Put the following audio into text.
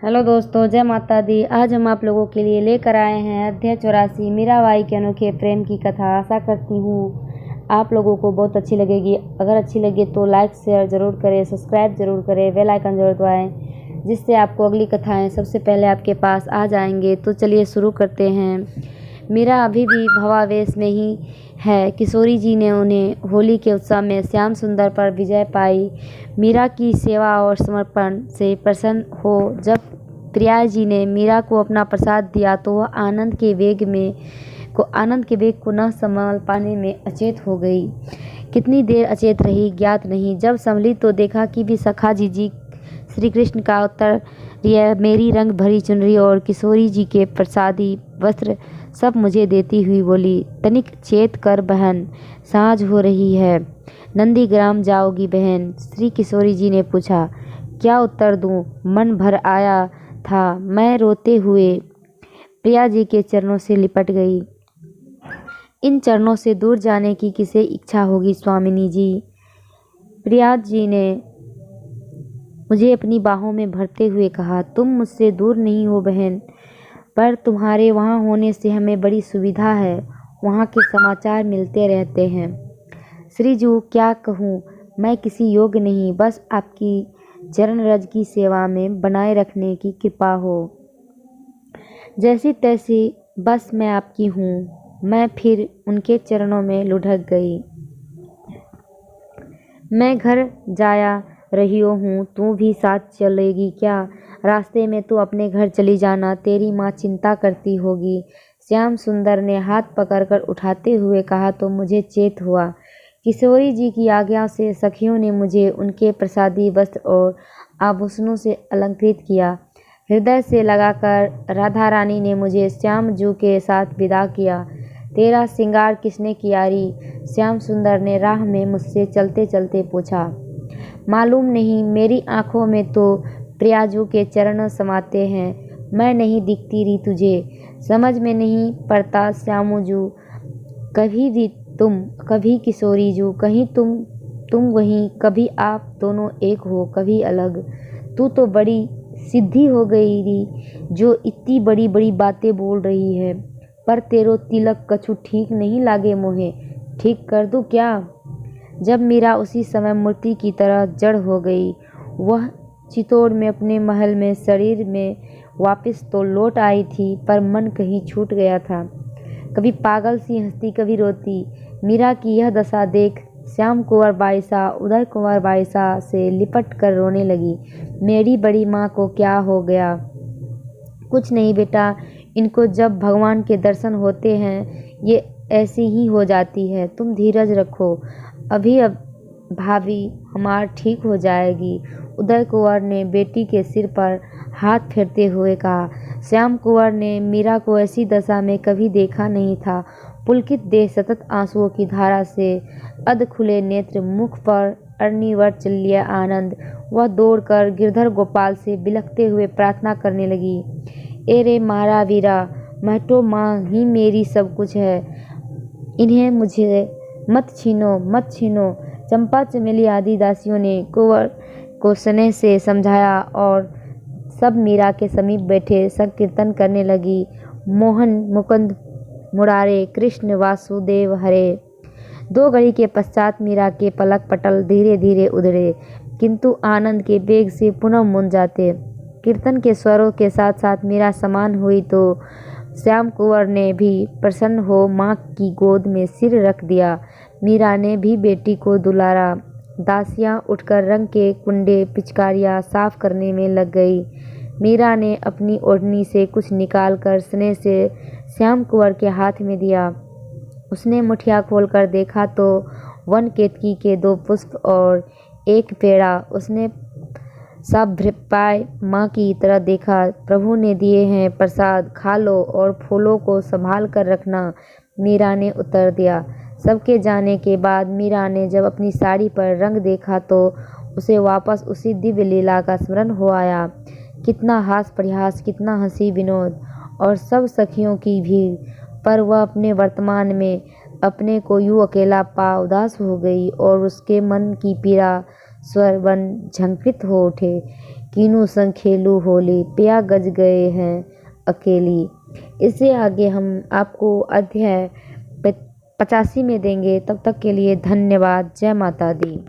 Hello दोस्तों, जय माता दी। आज हम आप लोगों के लिए लेकर आए हैं अध्याय 84 मीराबाई के अनोखे प्रेम की कथा। आशा करती हूँ आप लोगों को बहुत अच्छी लगेगी। अगर अच्छी लगे तो लाइक शेयर ज़रूर करें, सब्सक्राइब ज़रूर करें, बेल आइकन ज़रूर दबाएं, जिससे आपको अगली कथाएं सबसे पहले आपके पास आ जाएंगे। तो चलिए शुरू करते हैं। मीरा अभी भी भवावेश में ही है। किशोरी जी ने उन्हें होली के उत्सव में श्याम सुंदर पर विजय पाई। मीरा की सेवा और समर्पण से प्रसन्न हो जब प्रिया जी ने मीरा को अपना प्रसाद दिया तो वह आनंद के वेग को न संभाल पाने में अचेत हो गई। कितनी देर अचेत रही ज्ञात नहीं। जब संभली तो देखा कि भी सखा जी श्री कृष्ण का उत्तर मेरी रंग भरी चुनरी और किशोरी जी के प्रसादी वस्त्र सब मुझे देती हुई बोली, तनिक चेत कर बहन, साँझ हो रही है, नंदीग्राम जाओगी बहन? श्री किशोरी जी ने पूछा। क्या उत्तर दूं? मन भर आया था। मैं रोते हुए प्रिया जी के चरणों से लिपट गई। इन चरणों से दूर जाने की किसे इच्छा होगी स्वामिनी जी? प्रिया जी ने मुझे अपनी बाहों में भरते हुए कहा, तुम मुझसे दूर नहीं हो बहन, पर तुम्हारे वहाँ होने से हमें बड़ी सुविधा है। वहाँ के समाचार मिलते रहते हैं। श्रीजू क्या कहूँ, मैं किसी योग्य नहीं, बस आपकी चरण रज की सेवा में बनाए रखने की कृपा हो। जैसी तैसी बस मैं आपकी हूँ। मैं फिर उनके चरणों में लुढ़क गई। मैं घर जाया रही हूँ, तू भी साथ चलेगी क्या? रास्ते में तू अपने घर चली जाना, तेरी माँ चिंता करती होगी। श्याम सुंदर ने हाथ पकड़कर उठाते हुए कहा तो मुझे चेत हुआ। किशोरी जी की आज्ञा से सखियों ने मुझे उनके प्रसादी वस्त्र और आभूषणों से अलंकृत किया। हृदय से लगाकर राधा रानी ने मुझे श्याम जू के साथ विदा किया। तेरा श्रृंगार किसने किया री? श्याम सुंदर ने राह में मुझसे चलते चलते पूछा। मालूम नहीं, मेरी आंखों में तो प्रियाजू के चरण समाते हैं। मैं नहीं दिखती री तुझे, समझ में नहीं पड़ता श्यामजू, कभी भी तुम कभी किशोरी जू, कहीं तुम वहीं, कभी आप दोनों एक हो कभी अलग। तू तो बड़ी सिद्धि हो गई री, जो इतनी बड़ी बड़ी बातें बोल रही है। पर तेरो तिलक कछु ठीक नहीं लागे मोहे, ठीक कर दूं क्या? जब मीरा उसी समय मूर्ति की तरह जड़ हो गई। वह चित्तौड़ में अपने महल में शरीर में वापस तो लौट आई थी, पर मन कहीं छूट गया था। कभी पागल सी हंसती, कभी रोती। मीरा की यह दशा देख श्याम कुंवर बाईसा उदय कुंवर बाईसा से लिपट कर रोने लगी। मेरी बड़ी माँ को क्या हो गया? कुछ नहीं बेटा, इनको जब भगवान के दर्शन होते हैं ये ऐसी ही हो जाती है। तुम धीरज रखो, अभी अब भाभी हमार ठीक हो जाएगी। उदय कुंवर ने बेटी के सिर पर हाथ फेरते हुए कहा। श्याम कुंवर ने मीरा को ऐसी दशा में कभी देखा नहीं था। पुलकित देह, सतत आंसुओं की धारा से अध खुले नेत्र, मुख पर अनिवर्त चलिए आनंद। वह दौड़कर गिरधर गोपाल से बिलखते हुए प्रार्थना करने लगी। ए रे मारा वीरा, महतो माँ ही मेरी सब कुछ है, इन्हें मुझे मत छीनो, मत छीनो। चंपा चमेली आदि दासियों ने कुंवर को स्नेह से समझाया और सब मीरा के समीप बैठे संकीर्तन करने लगी। मोहन मुकुंद मुरारे, कृष्ण वासुदेव हरे। 2 घड़ी के पश्चात मीरा के पलक पटल धीरे धीरे उधड़े, किंतु आनंद के वेग से पुनः मुन जाते। कीर्तन के स्वरों के साथ साथ मीरा समान हुई तो श्याम कुंवर ने भी प्रसन्न हो माँ की गोद में सिर रख दिया। मीरा ने भी बेटी को दुलारा। दासियां उठकर रंग के कुंडे पिचकारियां साफ करने में लग गई। मीरा ने अपनी ओढ़नी से कुछ निकालकर स्नेह से श्याम कुंवर के हाथ में दिया। उसने मुठिया खोलकर देखा तो वन केतकी के 2 पुष्प और 1 पेड़ा। उसने सब भृपाय माँ की तरह देखा। प्रभु ने दिए हैं प्रसाद, खा लो और फूलों को संभाल कर रखना, मीरा ने उत्तर दिया। सबके जाने के बाद मीरा ने जब अपनी साड़ी पर रंग देखा तो उसे वापस उसी दिव्य लीला का स्मरण हो आया। कितना हास परिहास, कितना हंसी विनोद और सब सखियों की भीड़, पर वह अपने वर्तमान में अपने को यूं अकेला पा उदास हो गई और उसके मन की पीड़ा स्वर बन झंकृत हो उठे। कीनू संग खेलू होली, पिया गज गए हैं अकेली। इससे आगे हम आपको अध्याय 85 में देंगे। तब तक के लिए धन्यवाद। जय माता दी।